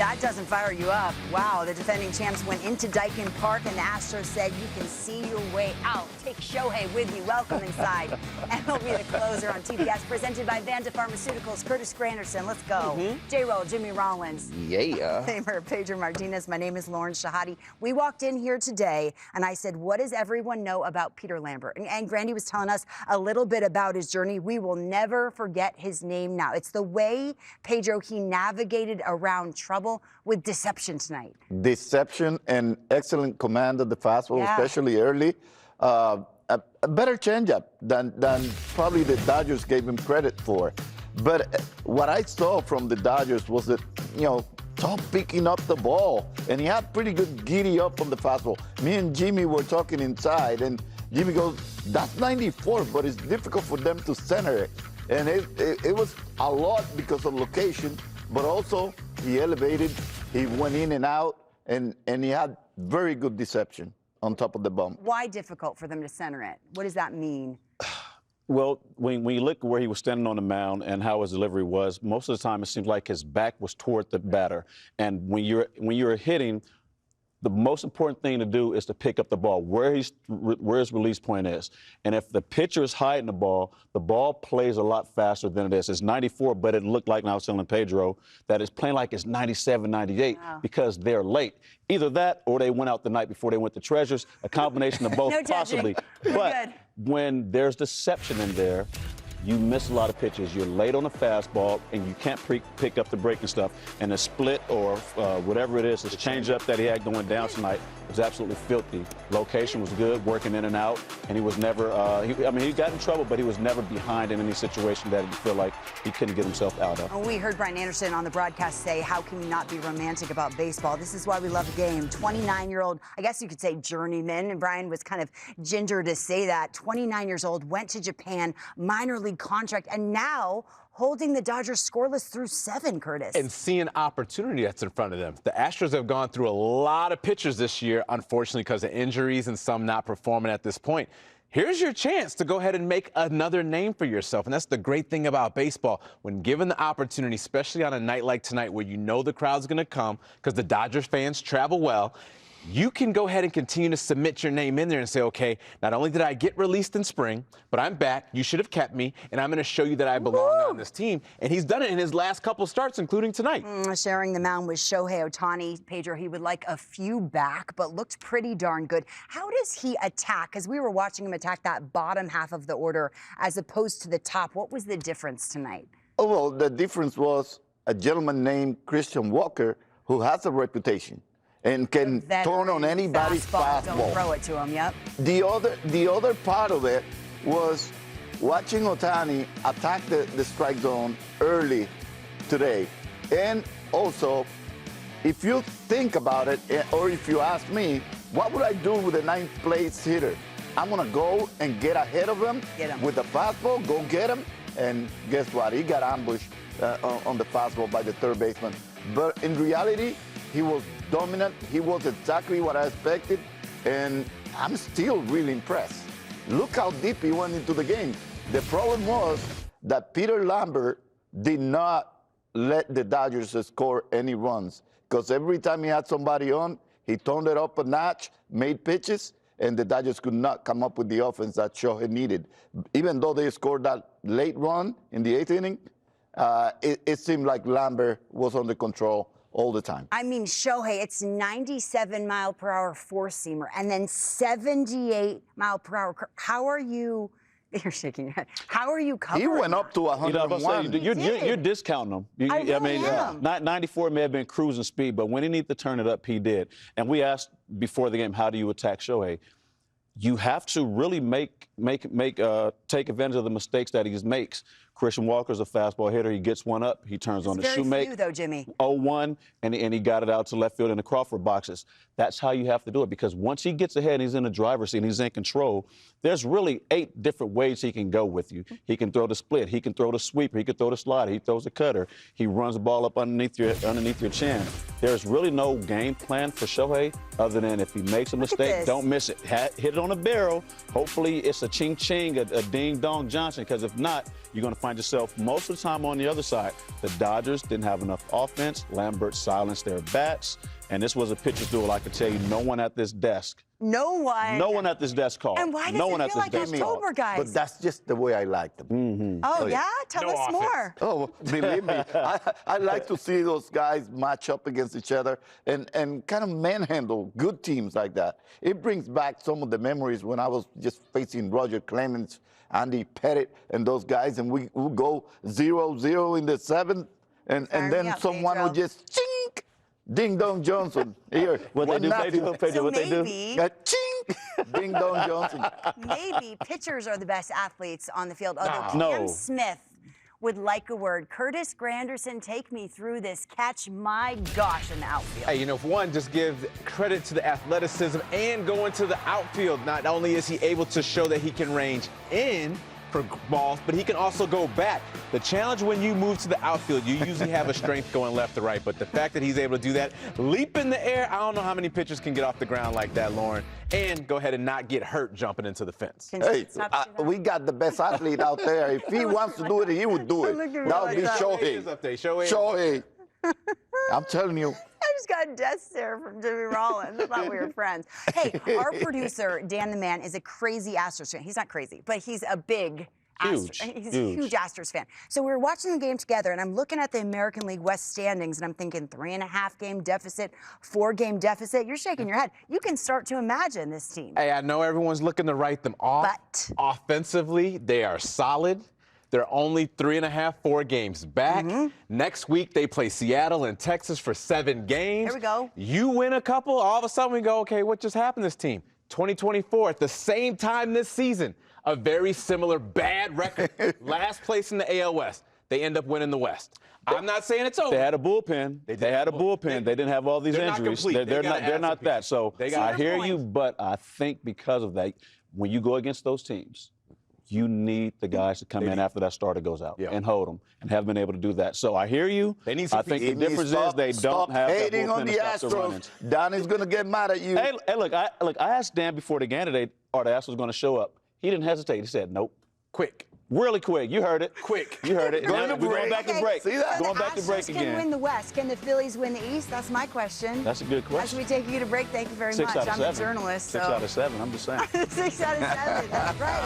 that doesn't fire you up. Wow, the defending champs went into Daikin Park, and the Astros said, you can see your way out. Take Shohei with you. Welcome inside. And he'll be the closer on TBS, presented by Vanda Pharmaceuticals. Curtis Granderson, let's go. J-Roll, Jimmy Rollins. Yeah. Famer Pedro Martínez. My name is Lauren Shehadi. We walked in here today, and I said, what does everyone know about Peter Lambert? And Grandy was telling us a little bit about his journey. We will never forget his name now. It's the way, Pedro, he navigated around trouble with deception tonight. Deception and excellent command of the fastball, especially early. A better changeup than probably the Dodgers gave him credit for. But what I saw from the Dodgers was that, top picking up the ball, and he had pretty good giddy up on the fastball. Me and Jimmy were talking inside, and Jimmy goes, that's 94, but it's difficult for them to center it. And it was a lot because of location, but also he elevated, he went in and out, and he had very good deception on top of the bump. Why difficult for them to center it? What does that mean? Well, when you look where he was standing on the mound and how his delivery was, most of the time it seemed like his back was toward the batter. And when you're hitting, the most important thing to do is to pick up the ball where his release point is. And if the pitcher is hiding the ball plays a lot faster than it is. It's 94, but it looked like, and I was telling Pedro, that it's playing like it's 97, 98 because they're late. Either that or they went out the night before they went to Treasures, a combination of both possibly. But when there's deception in there, you miss a lot of pitches. You're late on the fastball, and you can't pick up the breaking stuff. And the split or whatever it is, his changeup that he had going down tonight was absolutely filthy. Location was good, working in and out, and he was never, he got in trouble, but he was never behind in any situation that he feel like he couldn't get himself out of. Oh, we heard Brian Anderson on the broadcast say, how can you not be romantic about baseball? This is why we love the game. 29-year-old, I guess you could say journeyman, and Brian was kind of ginger to say that. 29 years old, went to Japan, minor league contract, and now holding the Dodgers scoreless through 7, Curtis. And seeing opportunity that's in front of them. The Astros have gone through a lot of pitchers this year, unfortunately, because of injuries and some not performing at this point. Here's your chance to go ahead and make another name for yourself. And that's the great thing about baseball. When given the opportunity, especially on a night like tonight where you know the crowd's going to come because the Dodgers fans travel well, you can go ahead and continue to submit your name in there and say, okay, not only did I get released in spring, but I'm back. You should have kept me, and I'm going to show you that I belong on this team. And he's done it in his last couple starts, including tonight. Sharing the mound with Shohei Ohtani. Pedro, he would like a few back, but looked pretty darn good. How does he attack? Because we were watching him attack that bottom half of the order as opposed to the top. What was the difference tonight? Oh, well, the difference was a gentleman named Christian Walker who has a reputation and can turn on anybody's fastball. Don't throw it to him, The other part of it was watching Ohtani attack the strike zone early today. And also, if you think about it, or if you ask me, what would I do with a 9th place hitter? I'm going to go and get ahead of him with the fastball, go get him, and guess what? He got ambushed on the fastball by the third baseman. But in reality, he was dominant. He was exactly what I expected, and I'm still really impressed. Look how deep he went into the game. The problem was that Peter Lambert did not let the Dodgers score any runs because every time he had somebody on, he toned it up a notch, made pitches, and the Dodgers could not come up with the offense that Shohei needed. Even though they scored that late run in the 8th inning, it seemed like Lambert was under control all the time. I mean, Shohei, it's 97-mile-per-hour four-seamer and then 78-mile-per-hour. How are you? You're shaking your head. How are you covering? He went up to 101. You're discounting him. I mean, am. 94 may have been cruising speed, but when he needed to turn it up, he did. And we asked before the game, how do you attack Shohei? You have to really take advantage of the mistakes that he makes. Christian Walker's a fastball hitter. He gets one up. He turns on the shoemake. Few, though, Jimmy. 0-1, and he got it out to left field in the Crawford boxes. That's how you have to do it, because once he gets ahead and he's in the driver's seat and he's in control, there's really 8 different ways he can go with you. He can throw the split. He can throw the sweeper. He can throw the slider. He throws the cutter. He runs the ball up underneath your chin. There's really no game plan for Shohei other than if he makes a mistake, don't miss it. Hit it on a barrel. Hopefully it's a ching-ching, a ding-dong Johnson, because if not, you're going to find yourself most of the time on the other side. The Dodgers didn't have enough offense. Lambert silenced their bats. And this was a pitcher's duel. I can tell you, no one at this desk. No one at this desk called. And why does no it one feel at like this desk October, called. guys? But that's just the way I like them. Mm-hmm. Oh, yeah? Tell No us offense. more. Oh, believe me, I like to see those guys match up against each other and kind of manhandle good teams like that. It brings back some of the memories when I was just facing Roger Clemens, Andy Pettit, and those guys, and we would go 0-0 in the seventh, and Fire me then up, someone Pedro. would just chink, ding dong Johnson. Here, What they do, Pedro? So What they do? maybe, chink, ding dong Johnson. maybe pitchers are the best athletes on the field. Although No. Cam Smith would like a word. Curtis Granderson, take me through this catch. My gosh, in the outfield. Hey, you know, for one, just give credit to the athleticism and going to the outfield. Not only is he able to show that he can range in for balls, but he can also go back. The challenge when you move to the outfield, you usually have a strength going left to right, but the fact that he's able to do that, leap in the air, I don't know how many pitchers can get off the ground like that, Lauren, and go ahead and not get hurt jumping into the fence. Hey, we got the best athlete out there. If he wants to do it, he would do it. Look at me That would like be that. Shohei. Shohei. I'm telling you. I just got a death stare from Jimmy Rollins. I thought we were friends. Hey, our producer, Dan the Man, is a crazy Astros fan. He's not crazy, but he's a big Huge, he's a huge Astros fan. So we were watching the game together, and I'm looking at the American League West standings, and I'm thinking 3.5 game deficit, 4 game deficit. You're shaking your head. You can start to imagine this team. Hey, I know everyone's looking to write them off. But offensively, they are solid. They're only 3.5, 4 games back. Next week, they play Seattle and Texas for 7 games. There we go. You win a couple, all of a sudden we go, okay, what just happened to this team? 2024, at the same time this season, a very similar bad record. Last place in the AL West. They end up winning the West. I'm not saying it's over. They had a bullpen. They had a bullpen. They didn't have all these They're not injuries. complete. They're not that. So I hear you, point. but I think because of that, when you go against those teams, you need the guys to come in after that starter goes out and hold them, and have been able to do that. So I hear you. They need some I think the Stop- difference is they stop don't have that hating bullpen on to the stop the Astros. run-ins. Donnie's gonna get mad at you. Hey, look, I asked Dan before the game today, are the Astros going to show up? He didn't hesitate. He said, nope. Quick. Really quick. You heard it. Quick. You heard it. Going Now, to we're going break. back to break. See that? So Going the back to break Astros can again. win the West. Can the Phillies win the East? That's my question. That's a good As question. we take you to break, thank you very 6 much. out of I'm 7. a journalist. 6 so. out of 7. I'm just saying. 6 out of 7. That's right.